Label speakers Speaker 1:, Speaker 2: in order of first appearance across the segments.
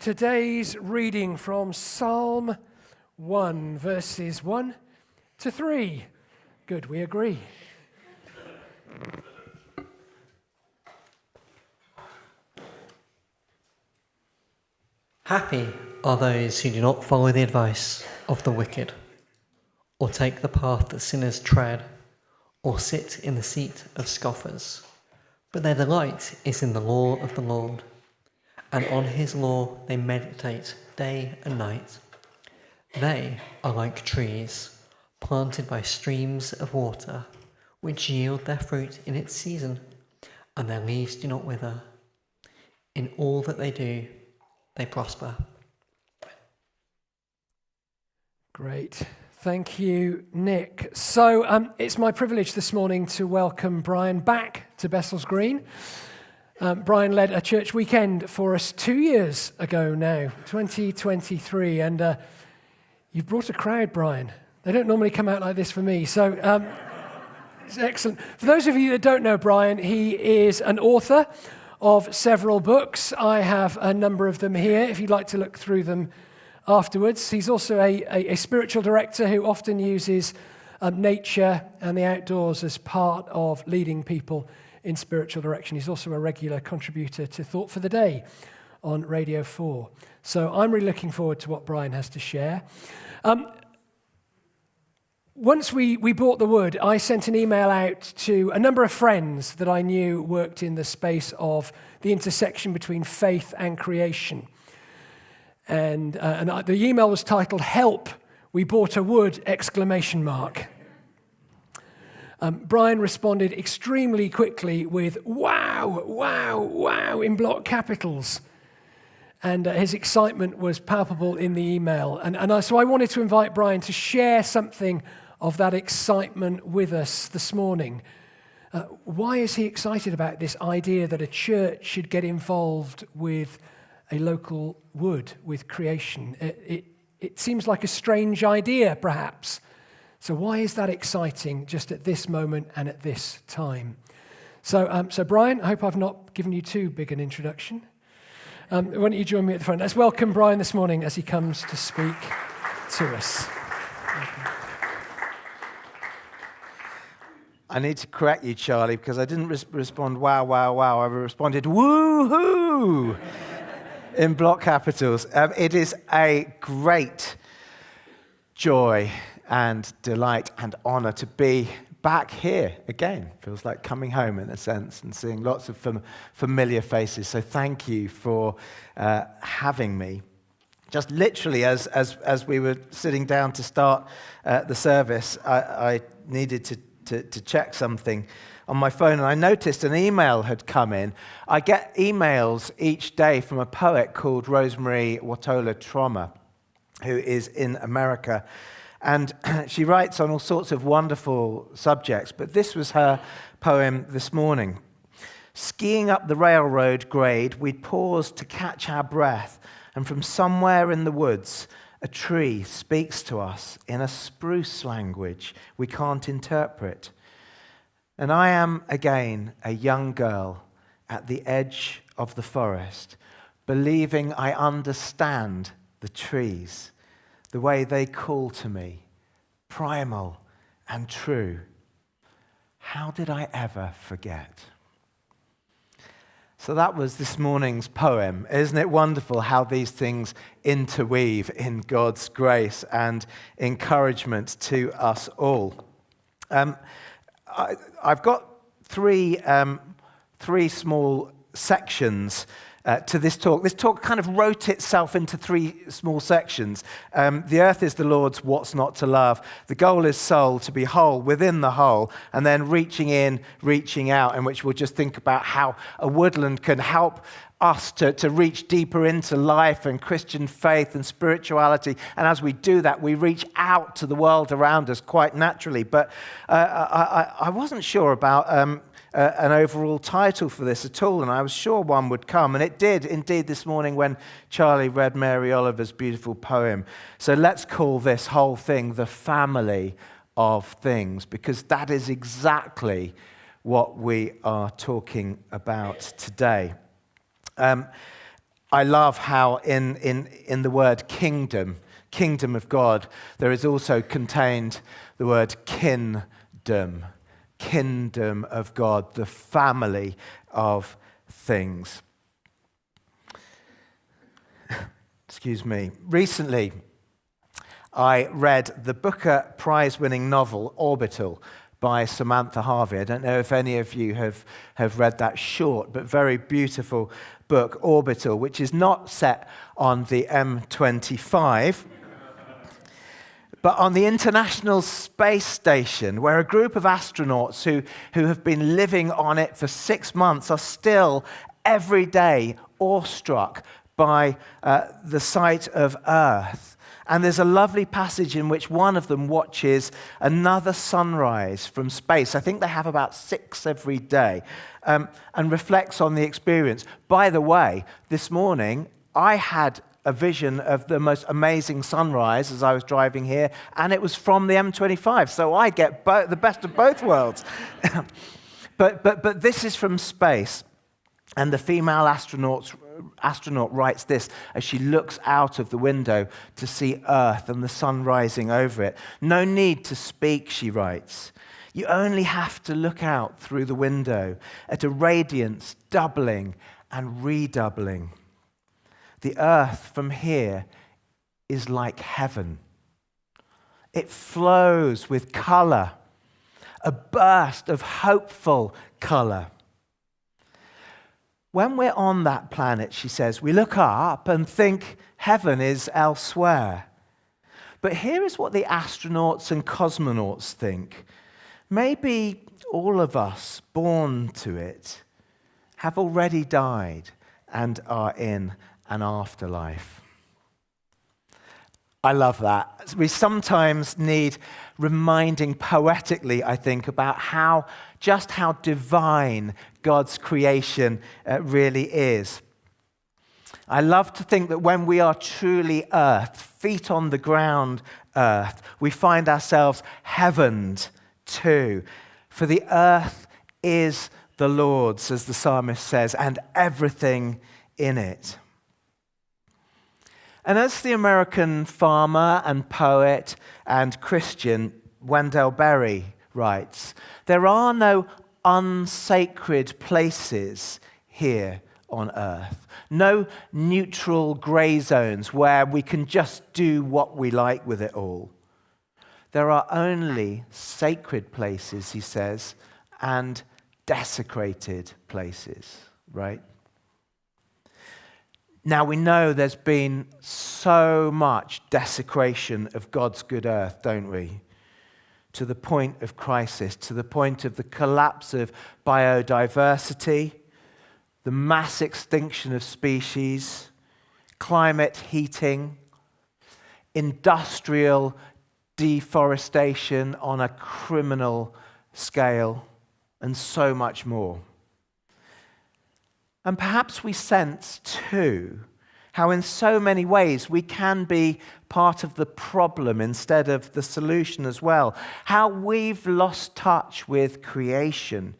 Speaker 1: Today's reading from Psalm 1, verses 1 to 3. Good, we agree.
Speaker 2: Happy are those who do not follow the advice of the wicked, or take the path that sinners tread, or sit in the seat of scoffers. But their delight is in the law of the Lord, and on his law they meditate day and night. They are like trees planted by streams of water, which yield their fruit in its season, and their leaves do not wither. In all that they do, they prosper.
Speaker 1: Great. Thank you, Nick. So it's my privilege this morning to welcome Brian back to Bessells Green. Brian led a church weekend for us 2 years ago now, 2023, and you've brought a crowd, Brian. They don't normally come out like this for me, so it's excellent. For those of you that don't know Brian, he is an author of several books. I have a number of them here, if you'd like to look through them afterwards. He's also a spiritual director who often uses nature and the outdoors as part of leading people in spiritual direction. He's also a regular contributor to Thought for the Day on Radio 4. So I'm really looking forward to what Brian has to share. Once we bought the wood, I sent an email out to a number of friends that I knew worked in the space of the intersection between faith and creation. And the email was titled, "Help, we bought a wood!" Brian responded extremely quickly with, "Wow, wow, wow," in block capitals. And his excitement was palpable in the email. So I wanted to invite Brian to share something of that excitement with us this morning. Why is he excited about this idea that a church should get involved with a local wood, with creation? It seems like a strange idea, perhaps. So why is that exciting just at this moment and at this time? So Brian, I hope I've not given you too big an introduction. Why don't you join me at the front? Let's welcome Brian this morning as he comes to speak to us.
Speaker 3: I need to correct you, Charlie, because I didn't respond, wow, wow, wow. I responded, woo-hoo, in block capitals. It is a great joy and delight and honor to be back here again. Feels like coming home in a sense and seeing lots of familiar faces. So thank you for having me. Just literally as we were sitting down to start the service, I needed to check something on my phone, and I noticed an email had come in. I get emails each day from a poet called Rosemary Watola Troma, who is in America. And she writes on all sorts of wonderful subjects, but this was her poem this morning. Skiing up the railroad grade, we'd paused to catch our breath, and from somewhere in the woods, a tree speaks to us in a spruce language we can't interpret. And I am again a young girl at the edge of the forest, believing I understand the trees, the way they call to me, primal and true. How did I ever forget? So that was this morning's poem. Isn't it wonderful how these things interweave in God's grace and encouragement to us all? I've got three small sections to this talk. This talk kind of wrote itself into three small sections. The earth is the Lord's, what's not to love? The goal is soul, to be whole within the whole, and then reaching in, reaching out, in which we'll just think about how a woodland can help us to reach deeper into life and Christian faith and spirituality. And as we do that, we reach out to the world around us quite naturally. But I wasn't sure about an overall title for this at all, and I was sure one would come, and it did indeed this morning when Charlie read Mary Oliver's beautiful poem. So let's call this whole thing the family of things, because that is exactly what we are talking about today. I love how in the word kingdom of God, there is also contained the word kingdom of God, the family of things. Excuse me. Recently, I read the Booker Prize-winning novel Orbital by Samantha Harvey. I don't know if any of you have read that short but very beautiful book, Orbital, which is not set on the M25, but on the International Space Station, where a group of astronauts who have been living on it for 6 months are still every day awestruck by the sight of Earth. And there's a lovely passage in which one of them watches another sunrise from space. I think they have about 6 every day, and reflects on the experience. By the way, this morning, I had a vision of the most amazing sunrise as I was driving here, and it was from the M25, so I get the best of both worlds. But this is from space, and the female astronaut writes this as she looks out of the window to see Earth and the sun rising over it. "No need to speak," she writes. "You only have to look out through the window at a radiance doubling and redoubling. The Earth from here is like heaven. It flows with color, a burst of hopeful color. When we're on that planet," she says, "we look up and think heaven is elsewhere. But here is what the astronauts and cosmonauts think. Maybe all of us born to it have already died and are in an afterlife." I love that. We sometimes need reminding poetically, I think, about just how divine God's creation really is. I love to think that when we are truly earth, feet on the ground earth, we find ourselves heavened too. For the earth is the Lord's, as the psalmist says, and everything in it. And as the American farmer and poet and Christian Wendell Berry writes, there are no unsacred places here on earth. No neutral grey zones where we can just do what we like with it all. There are only sacred places, he says, and desecrated places, right? Now, we know there's been so much desecration of God's good earth, don't we? To the point of crisis, to the point of the collapse of biodiversity, the mass extinction of species, climate heating, industrial deforestation on a criminal scale, and so much more. And perhaps we sense, too, how in so many ways we can be part of the problem instead of the solution as well. How we've lost touch with creation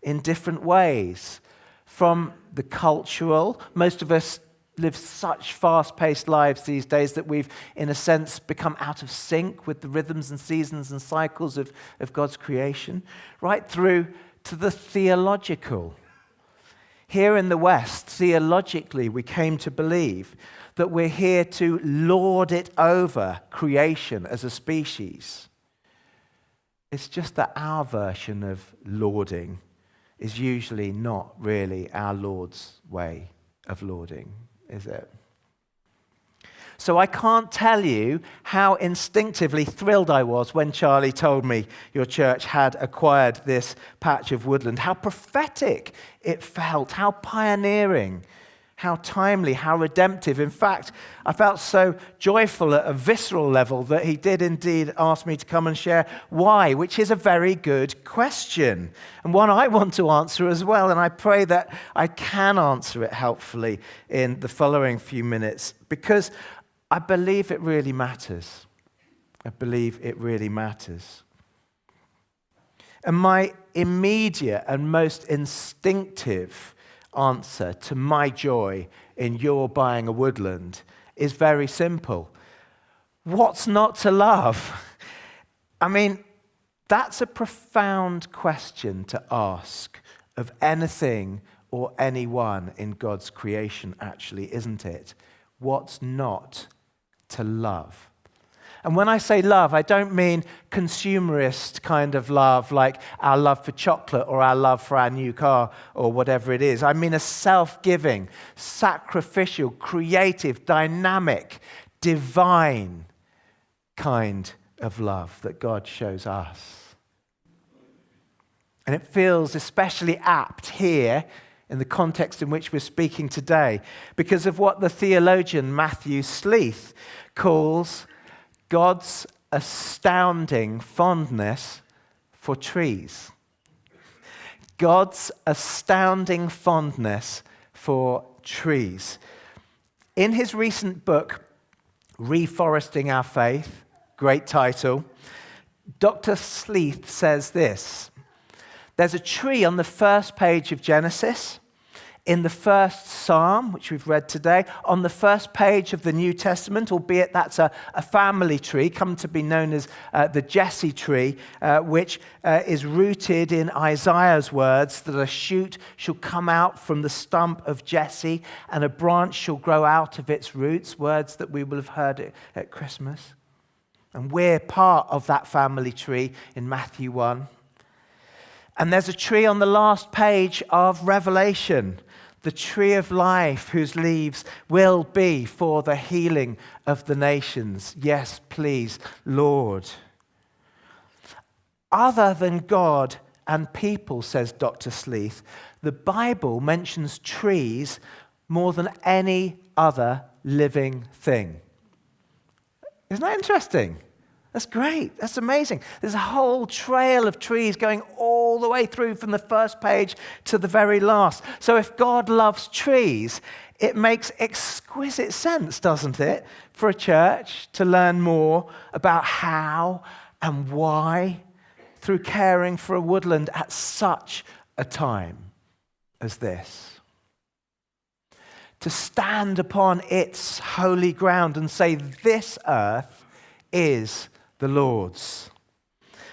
Speaker 3: in different ways. From the cultural, most of us live such fast-paced lives these days that we've, in a sense, become out of sync with the rhythms and seasons and cycles of God's creation, right through to the theological. Here in the West, theologically, we came to believe that we're here to lord it over creation as a species. It's just that our version of lording is usually not really our Lord's way of lording, is it? So I can't tell you how instinctively thrilled I was when Charlie told me your church had acquired this patch of woodland. How prophetic it felt, how pioneering, how timely, how redemptive. In fact, I felt so joyful at a visceral level that he did indeed ask me to come and share why, which is a very good question, and one I want to answer as well, and I pray that I can answer it helpfully in the following few minutes, because I believe it really matters. I believe it really matters. And my immediate and most instinctive answer to my joy in your buying a woodland is very simple. What's not to love? I mean, that's a profound question to ask of anything or anyone in God's creation, actually, isn't it? What's not to love? And when I say love, I don't mean consumerist kind of love, like our love for chocolate or our love for our new car or whatever it is. I mean a self-giving, sacrificial, creative, dynamic, divine kind of love that God shows us. And it feels especially apt here in the context in which we're speaking today because of what the theologian Matthew Sleeth calls God's astounding fondness for trees. God's astounding fondness for trees. In his recent book, Reforesting Our Faith, great title, Dr. Sleeth says this: there's a tree on the first page of Genesis, in the first Psalm, which we've read today, on the first page of the New Testament, albeit that's a family tree, come to be known as the Jesse tree, which is rooted in Isaiah's words that a shoot shall come out from the stump of Jesse and a branch shall grow out of its roots, words that we will have heard at Christmas. And we're part of that family tree in Matthew 1. And there's a tree on the last page of Revelation, the tree of life whose leaves will be for the healing of the nations. Yes, please, Lord. Other than God and people, says Dr. Sleeth, the Bible mentions trees more than any other living thing. Isn't that interesting? That's great. That's amazing. There's a whole trail of trees going all the way through from the first page to the very last. So if God loves trees, it makes exquisite sense, doesn't it, for a church to learn more about how and why through caring for a woodland at such a time as this. To stand upon its holy ground and say, this earth is the Lord's.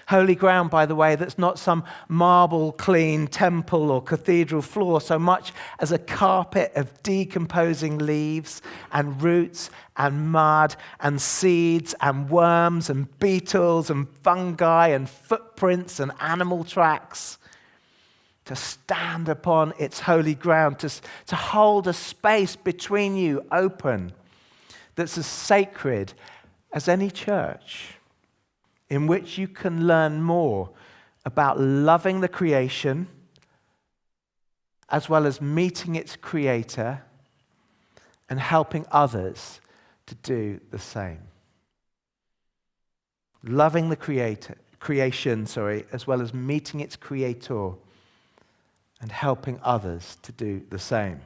Speaker 3: Holy ground, by the way, that's not some marble-clean temple or cathedral floor so much as a carpet of decomposing leaves and roots and mud and seeds and worms and beetles and fungi and footprints and animal tracks. To stand upon its holy ground, to hold a space between you open that's as sacred as any church, in which you can learn more about loving the creation as well as meeting its creator and helping others to do the same. Loving the creation, as well as meeting its creator and helping others to do the same.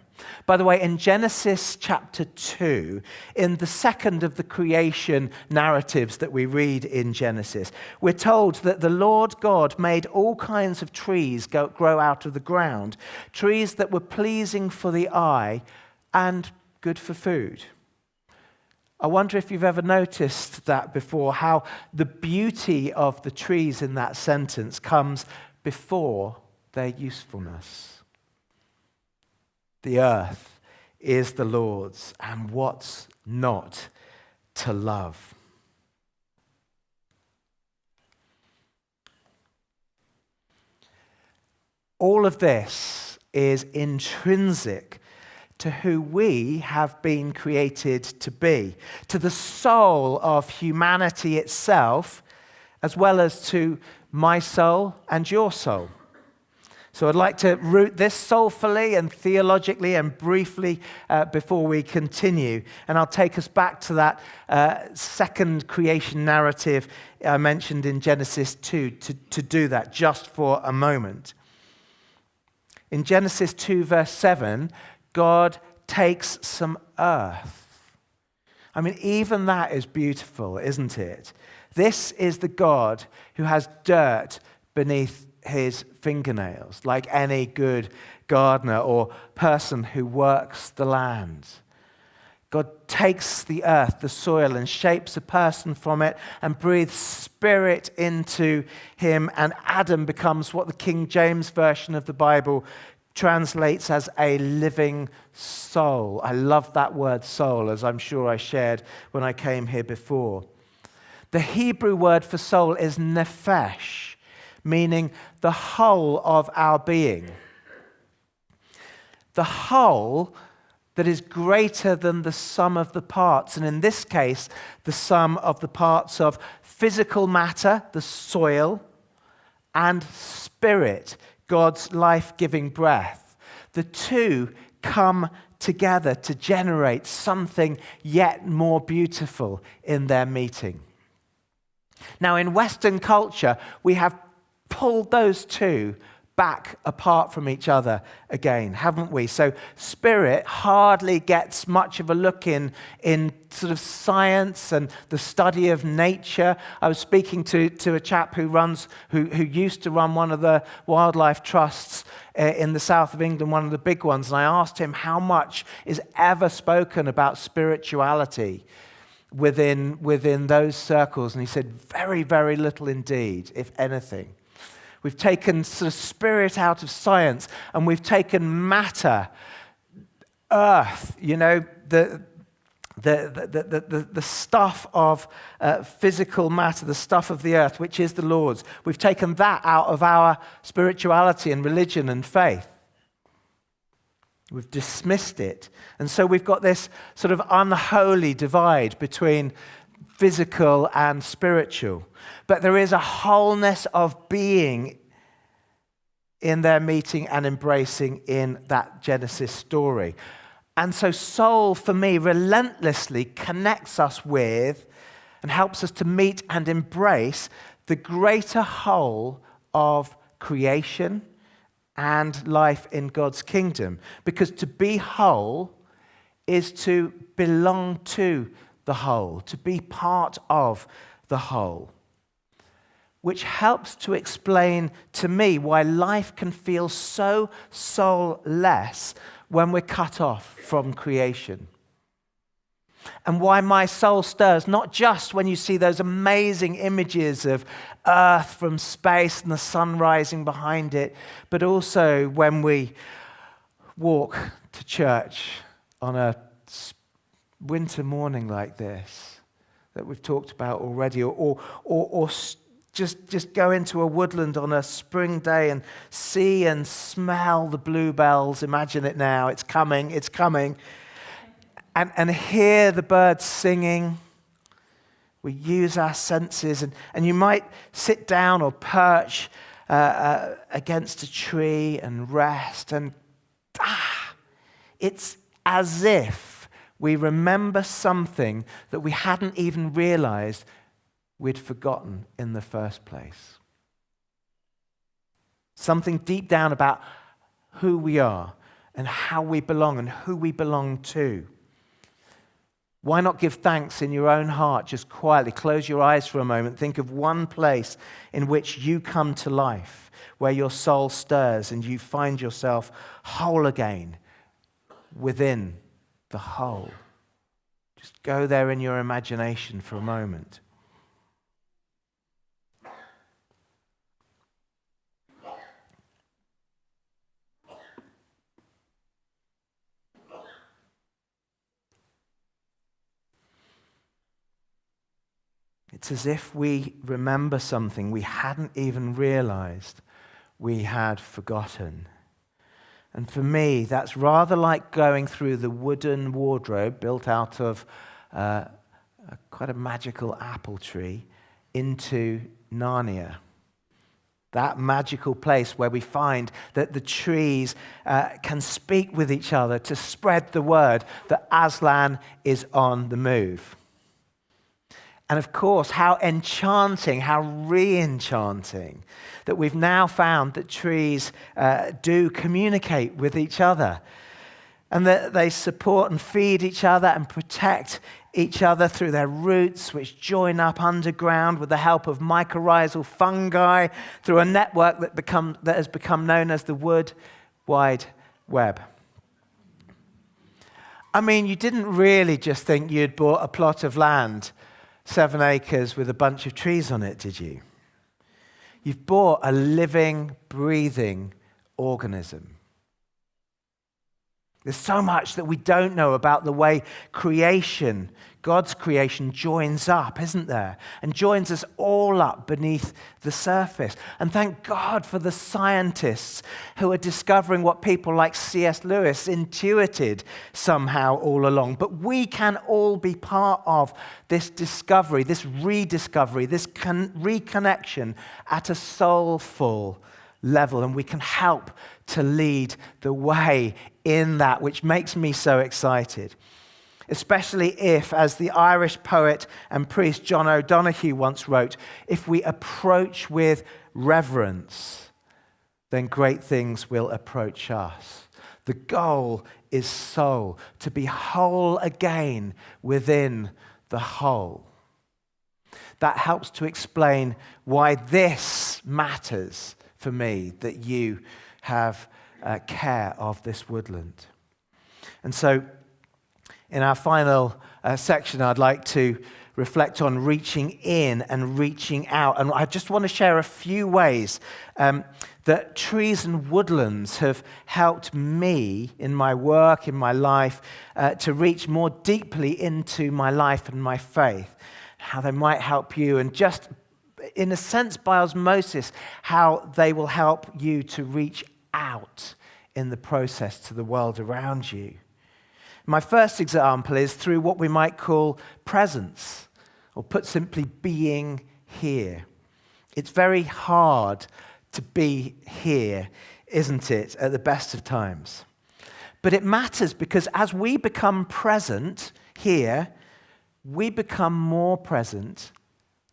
Speaker 3: By the way, in Genesis chapter 2, in the second of the creation narratives that we read in Genesis, we're told that the Lord God made all kinds of trees grow out of the ground, trees that were pleasing for the eye and good for food. I wonder if you've ever noticed that before, how the beauty of the trees in that sentence comes before their usefulness. The earth is the Lord's, and what's not to love? All of this is intrinsic to who we have been created to be, to the soul of humanity itself, as well as to my soul and your soul. So I'd like to root this soulfully and theologically and briefly before we continue. And I'll take us back to that second creation narrative I mentioned in Genesis 2 to do that just for a moment. In Genesis 2 verse 7, God takes some earth. I mean, even that is beautiful, isn't it? This is the God who has dirt beneath his fingernails, like any good gardener or person who works the land. God takes the earth, the soil, and shapes a person from it and breathes spirit into him, and Adam becomes what the King James Version of the Bible translates as a living soul. I love that word soul, as I'm sure I shared when I came here before. The Hebrew word for soul is nephesh, meaning the whole of our being. The whole that is greater than the sum of the parts. And in this case, the sum of the parts of physical matter, the soil, and spirit, God's life-giving breath. The two come together to generate something yet more beautiful in their meeting. Now, in Western culture, we have pulled those two back apart from each other again, haven't we? So spirit hardly gets much of a look in sort of science and the study of nature. I was speaking to a chap who used to run one of the wildlife trusts in the south of England, one of the big ones, and I asked him how much is ever spoken about spirituality within those circles, and he said very, very little indeed, if anything. We've taken sort of spirit out of science, and we've taken matter, earth, the stuff of physical matter, the stuff of the earth, which is the Lord's. We've taken that out of our spirituality and religion and faith. We've dismissed it. And so we've got this sort of unholy divide between physical and spiritual. But there is a wholeness of being in their meeting and embracing in that Genesis story. And so soul, for me, relentlessly connects us with and helps us to meet and embrace the greater whole of creation and life in God's kingdom. Because to be whole is to belong to the whole, to be part of the whole. Which helps to explain to me why life can feel so soulless when we're cut off from creation. And why my soul stirs, not just when you see those amazing images of Earth from space and the sun rising behind it, but also when we walk to church on a winter morning like this, that we've talked about already, or just go into a woodland on a spring day and see and smell the bluebells. Imagine it now. It's coming. It's coming. And hear the birds singing. We use our senses. And you might sit down or perch against a tree and rest. And it's as if we remember something that we hadn't even realized we'd forgotten in the first place. Something deep down about who we are and how we belong and who we belong to. Why not give thanks in your own heart, just quietly? Close your eyes for a moment. Think of one place in which you come to life, where your soul stirs and you find yourself whole again within the whole. Just go there in your imagination for a moment. It's as if we remember something we hadn't even realized we had forgotten. And for me, that's rather like going through the wooden wardrobe built out of quite a magical apple tree into Narnia. That magical place where we find that the trees can speak with each other to spread the word that Aslan is on the move. And of course, how enchanting, how re-enchanting that we've now found that trees do communicate with each other, and that they support and feed each other and protect each other through their roots, which join up underground with the help of mycorrhizal fungi through a network that has become known as the Wood Wide web. I mean, you didn't really just think you'd bought a plot of land, 7 acres with a bunch of trees on it, did you? You've bought a living, breathing organism. There's so much that we don't know about the way creation, God's creation, joins up, isn't there? And joins us all up beneath the surface. And thank God for the scientists who are discovering what people like C.S. Lewis intuited somehow all along. But we can all be part of this discovery, this rediscovery, this reconnection at a soulful level. And we can help to lead the way in that, which makes me so excited. Especially if, as the Irish poet and priest John O'Donoghue once wrote, if we approach with reverence, then great things will approach us. The goal is soul, to be whole again within the whole. That helps to explain why this matters for me, that you have care of this woodland. And so in our final section, I'd like to reflect on reaching in and reaching out. And I just want to share a few ways that trees and woodlands have helped me in my work, in my life, to reach more deeply into my life and my faith, how they might help you, and just in a sense by osmosis, how they will help you to reach out in the process to the world around you. My first example is through what we might call presence, or put simply, being here. It's very hard to be here, isn't it, at the best of times? But it matters because as we become present here, we become more present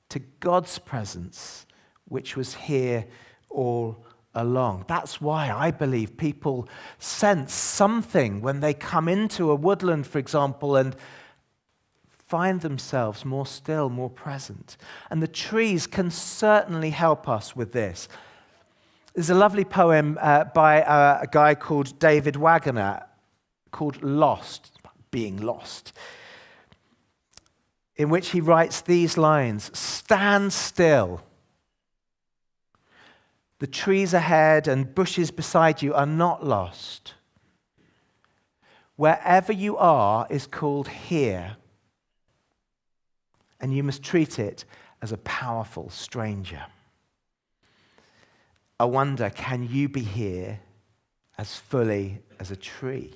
Speaker 3: to God's presence, which was here all along. That's why I believe people sense something when they come into a woodland, for example, and find themselves more still, more present. And the trees can certainly help us with this. There's a lovely poem by a guy called David Wagoner called Lost, being lost, in which he writes these lines: "Stand still. The trees ahead and bushes beside you are not lost. Wherever you are is called here, and you must treat it as a powerful stranger." I wonder, can you be here as fully as a tree?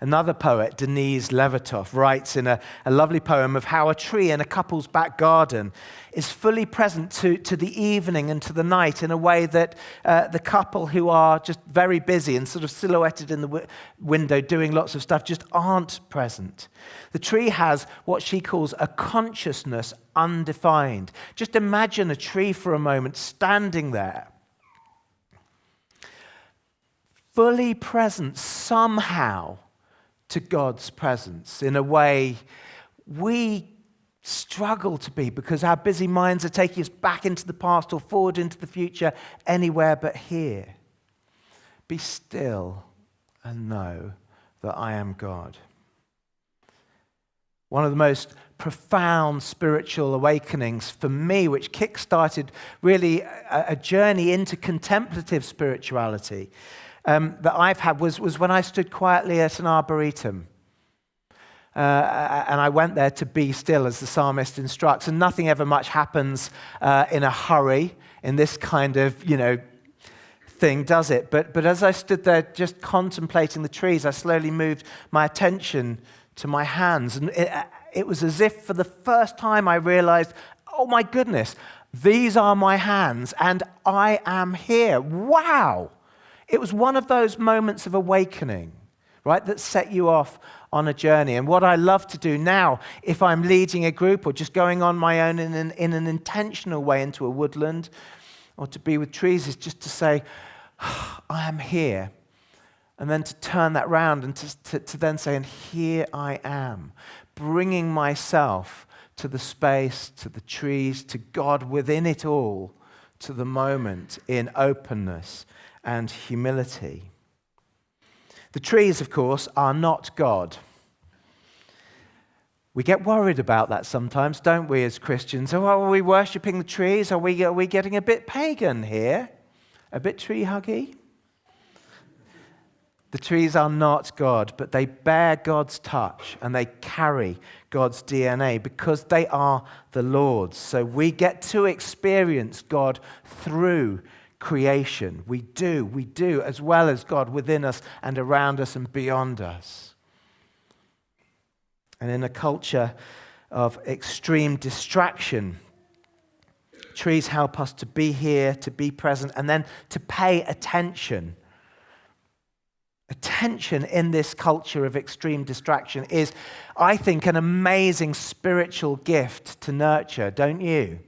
Speaker 3: Another poet, Denise Levertov, writes in a lovely poem of how a tree in a couple's back garden is fully present to the evening and to the night in a way that the couple who are just very busy and sort of silhouetted in the window doing lots of stuff just aren't present. The tree has what she calls a consciousness undefined. Just imagine a tree for a moment standing there, fully present somehow to God's presence in a way we struggle to be because our busy minds are taking us back into the past or forward into the future, anywhere but here. Be still and know that I am God. One of the most profound spiritual awakenings for me, which kick-started really a journey into contemplative spirituality, that I've had was when I stood quietly at an arboretum. And I went there to be still, as the psalmist instructs. And nothing ever much happens in a hurry in this kind of, thing, does it? But as I stood there just contemplating the trees, I slowly moved my attention to my hands. And it was as if for the first time I realized, oh my goodness, these are my hands and I am here. Wow! It was one of those moments of awakening, right, that set you off on a journey. And what I love to do now, if I'm leading a group or just going on my own in an intentional way into a woodland or to be with trees, is just to say, I am here. And then to turn that round and to then say, and here I am, bringing myself to the space, to the trees, to God within it all, to the moment in openness and humility. The trees, of course, are not God. We get worried about that sometimes, don't we, as Christians? Oh, are we worshipping the trees? Are we getting a bit pagan here? A bit tree-huggy? The trees are not God, but they bear God's touch and they carry God's DNA because they are the Lord's. So we get to experience God through creation. We do, as well as God within us and around us and beyond us. And in a culture of extreme distraction, trees help us to be here, to be present, and then to pay attention. Attention in this culture of extreme distraction is, I think, an amazing spiritual gift to nurture, don't you?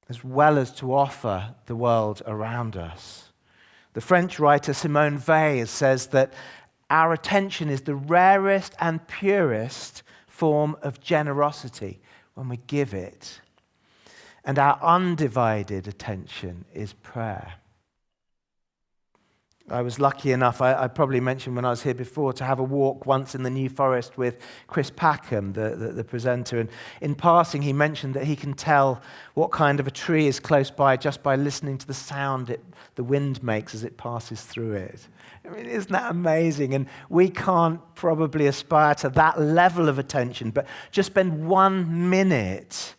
Speaker 3: As well as to offer the world around us. The French writer Simone Weil says that our attention is the rarest and purest form of generosity when we give it. And our undivided attention is prayer. I was lucky enough, I probably mentioned when I was here before, to have a walk once in the New Forest with Chris Packham, the presenter. And in passing, he mentioned that he can tell what kind of a tree is close by just by listening to the sound the wind makes as it passes through it. I mean, isn't that amazing? And we can't probably aspire to that level of attention, but just spend 1 minute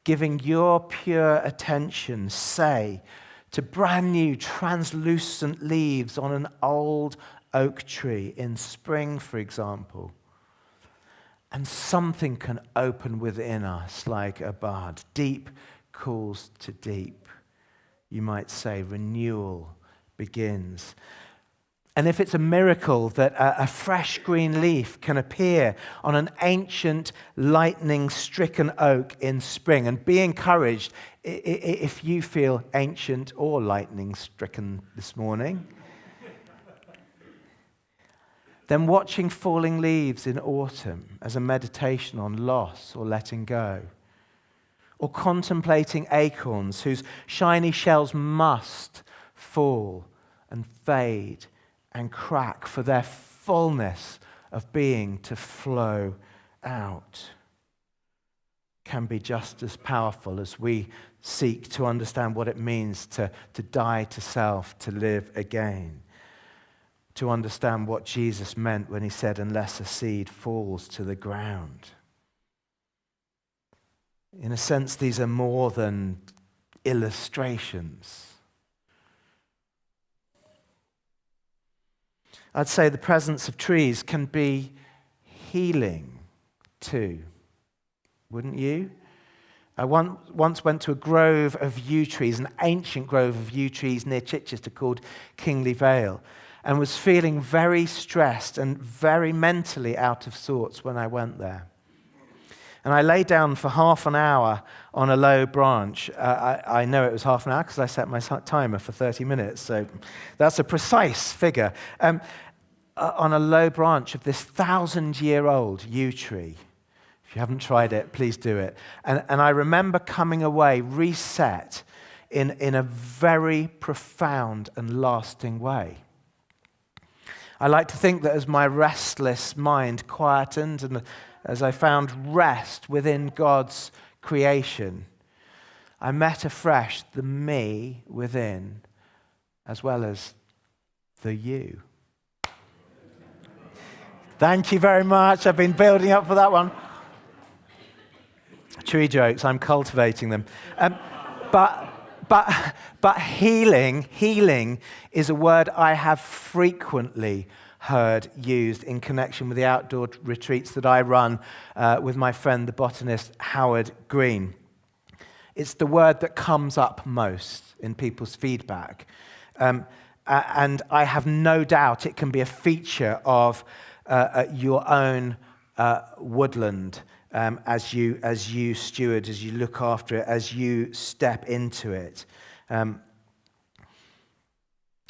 Speaker 3: giving your pure attention, say, to brand new translucent leaves on an old oak tree in spring, for example. And something can open within us like a bud. Deep calls to deep. You might say renewal begins. And if it's a miracle that a fresh green leaf can appear on an ancient lightning-stricken oak in spring, and be encouraged if you feel ancient or lightning-stricken this morning, then watching falling leaves in autumn as a meditation on loss or letting go, or contemplating acorns whose shiny shells must fall and fade and crack for their fullness of being to flow out, can be just as powerful as we seek to understand what it means to die to self, to live again, to understand what Jesus meant when he said, unless a seed falls to the ground. In a sense, these are more than illustrations. I'd say the presence of trees can be healing too, wouldn't you? I once went to a grove of yew trees, an ancient grove of yew trees near Chichester called Kingly Vale, and was feeling very stressed and very mentally out of sorts when I went there. And I lay down for half an hour on a low branch. I know it was half an hour because I set my timer for 30 minutes, so that's a precise figure. On a low branch of this 1,000-year-old yew tree. If you haven't tried it, please do it. And I remember coming away reset in a very profound and lasting way. I like to think that as my restless mind quietened and as I found rest within God's creation, I met afresh the me within as well as the you. Thank you very much. I've been building up for that one. Tree jokes, I'm cultivating them. But healing is a word I have frequently heard used in connection with the outdoor retreats that I run with my friend, the botanist Howard Green. It's the word that comes up most in people's feedback. And I have no doubt it can be a feature of your own woodland as you steward, as you look after it, as you step into it.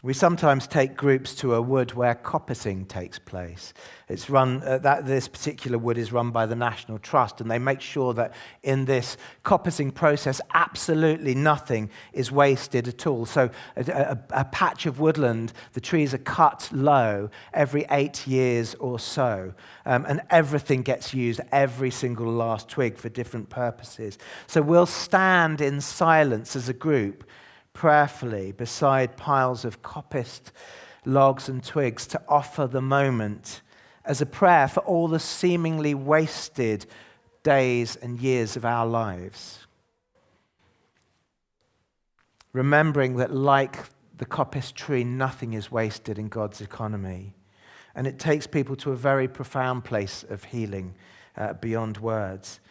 Speaker 3: We sometimes take groups to a wood where coppicing takes place. It's run this particular wood is run by the National Trust, and they make sure that in this coppicing process, absolutely nothing is wasted at all. So a patch of woodland, the trees are cut low every 8 years or so, and everything gets used, every single last twig for different purposes. So we'll stand in silence as a group, prayerfully beside piles of coppiced logs and twigs to offer the moment as a prayer for all the seemingly wasted days and years of our lives. Remembering that like the coppiced tree, nothing is wasted in God's economy. And it takes people to a very profound place of healing beyond words.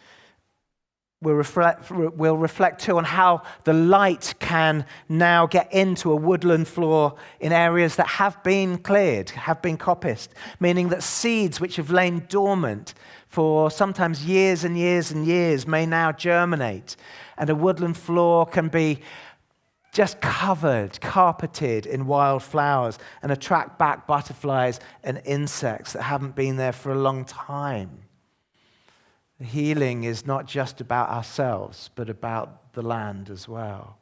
Speaker 3: We'll reflect too on how the light can now get into a woodland floor in areas that have been cleared, have been coppiced, meaning that seeds which have lain dormant for sometimes years and years and years may now germinate, and a woodland floor can be just covered, carpeted in wild flowers and attract back butterflies and insects that haven't been there for a long time. Healing is not just about ourselves, but about the land as well.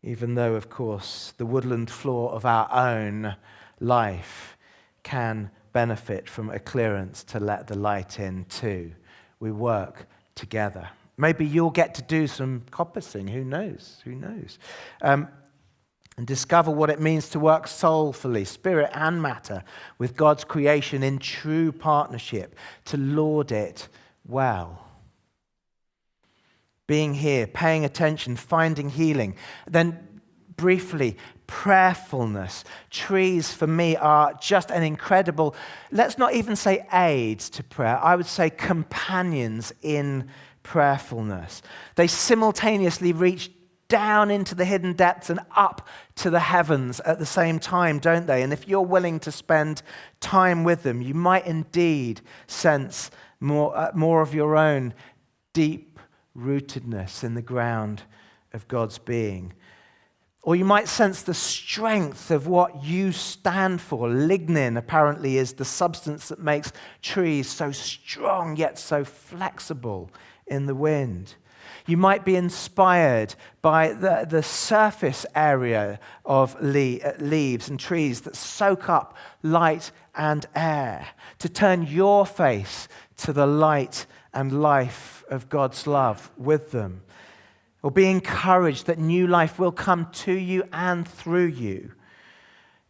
Speaker 3: Even though, of course, the woodland floor of our own life can benefit from a clearance to let the light in too. We work together. Maybe you'll get to do some coppicing. Who knows? Who knows? And discover what it means to work soulfully, spirit and matter, with God's creation in true partnership, to lord it well. Being here, paying attention, finding healing. Then briefly, prayerfulness. Trees for me are just an incredible, let's not even say aids to prayer, I would say companions in prayerfulness. They simultaneously reach down into the hidden depths and up to the heavens at the same time, don't they? And if you're willing to spend time with them, you might indeed sense more of your own deep rootedness in the ground of God's being. Or you might sense the strength of what you stand for. Lignin apparently is the substance that makes trees so strong yet so flexible in the wind. You might be inspired by the surface area of leaves and trees that soak up light and air, to turn your face to the light and life of God's love with them. Or be encouraged that new life will come to you and through you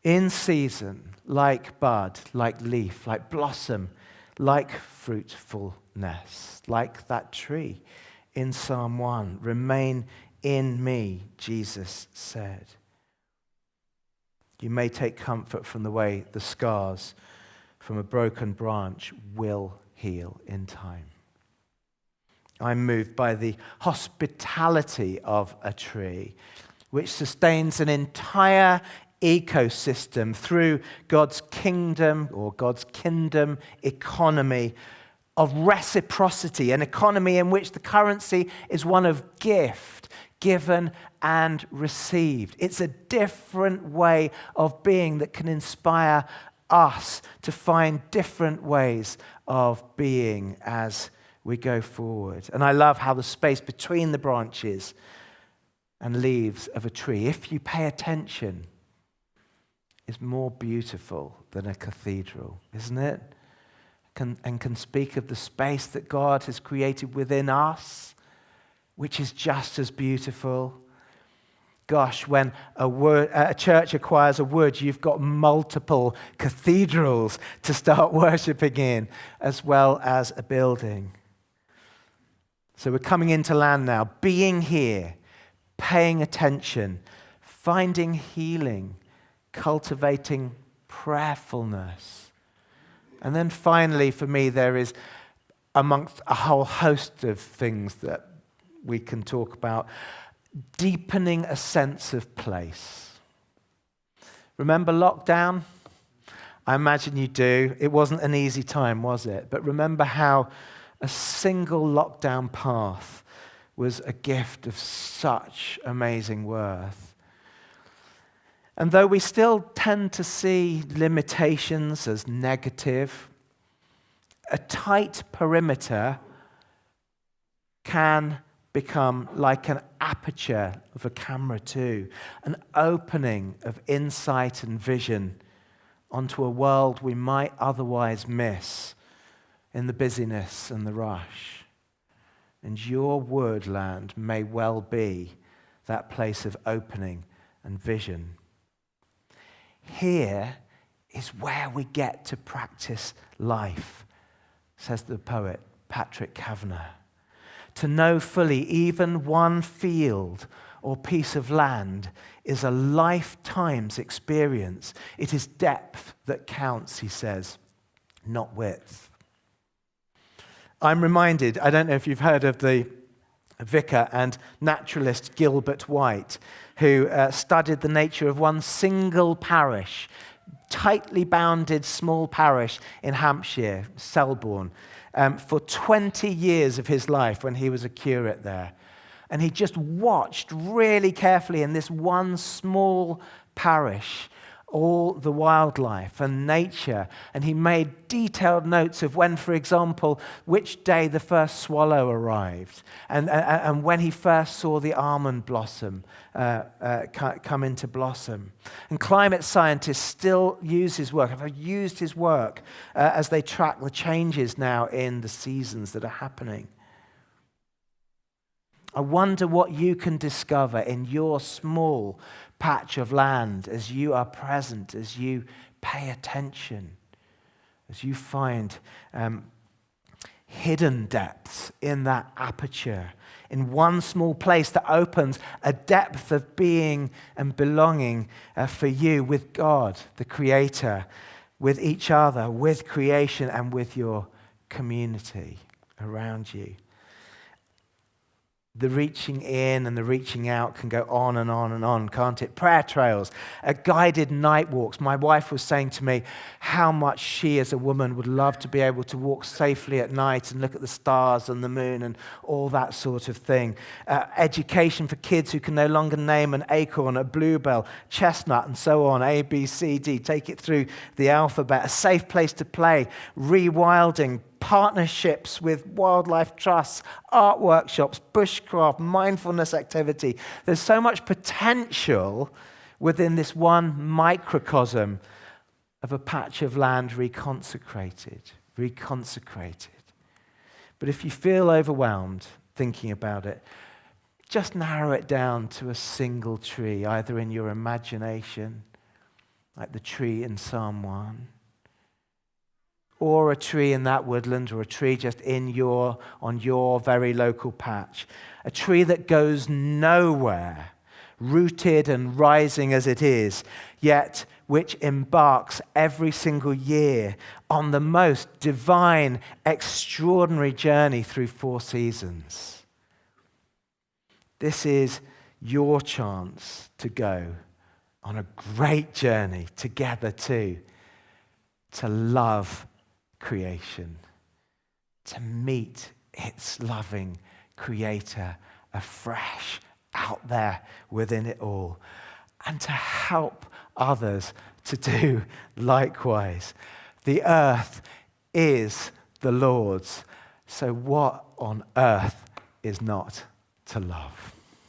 Speaker 3: in season, like bud, like leaf, like blossom, like fruitfulness, like that tree. In Psalm 1, remain in me, Jesus said. You may take comfort from the way the scars from a broken branch will heal in time. I'm moved by the hospitality of a tree, which sustains an entire ecosystem through God's kingdom or God's kingdom economy of reciprocity, an economy in which the currency is one of gift, given and received. It's a different way of being that can inspire us to find different ways of being as we go forward. And I love how the space between the branches and leaves of a tree, if you pay attention, is more beautiful than a cathedral, isn't it? And can speak of the space that God has created within us, which is just as beautiful. Gosh, when a church acquires a wood, you've got multiple cathedrals to start worshiping in, as well as a building. So we're coming into land now, being here, paying attention, finding healing, cultivating prayerfulness. And then finally, for me, there is, amongst a whole host of things that we can talk about, deepening a sense of place. Remember lockdown? I imagine you do. It wasn't an easy time, was it? But remember how a single lockdown path was a gift of such amazing worth. And though we still tend to see limitations as negative, a tight perimeter can become like an aperture of a camera too, an opening of insight and vision onto a world we might otherwise miss in the busyness and the rush. And your woodland may well be that place of opening and vision. Here is where we get to practice life, says the poet Patrick Kavanagh. To know fully even one field or piece of land is a lifetime's experience. It is depth that counts, he says, not width. I'm reminded, I don't know if you've heard of the vicar and naturalist Gilbert White, who studied the nature of one single parish, tightly bounded small parish in Hampshire, Selborne, for 20 years of his life when he was a curate there. And he just watched really carefully in this one small parish all the wildlife and nature. And he made detailed notes of when, for example, which day the first swallow arrived and when he first saw the almond blossom come into blossom. And climate scientists still use his work, have used his work as they track the changes now in the seasons that are happening. I wonder what you can discover in your small patch of land as you are present, as you pay attention, as you find hidden depths in that aperture, in one small place that opens a depth of being and belonging for you with God, the Creator, with each other, with creation, and with your community around you. The reaching in and the reaching out can go on and on and on, can't it? Prayer trails, guided night walks. My wife was saying to me how much she as a woman would love to be able to walk safely at night and look at the stars and the moon and all that sort of thing. Education for kids who can no longer name an acorn, a bluebell, chestnut, and so on. A, B, C, D. Take it through the alphabet. A safe place to play. Rewilding. Partnerships with wildlife trusts, art workshops, bushcraft, mindfulness activity. There's so much potential within this one microcosm of a patch of land reconsecrated. But if you feel overwhelmed thinking about it, just narrow it down to a single tree, either in your imagination, like the tree in Psalm 1, or a tree in that woodland, or a tree just on your very local patch. A tree that goes nowhere, rooted and rising as it is, yet which embarks every single year on the most divine, extraordinary journey through 4 seasons. This is your chance to go on a great journey together too, to love creation, to meet its loving Creator afresh out there within it all, and to help others to do likewise. The earth is the Lord's, so what on earth is not to love?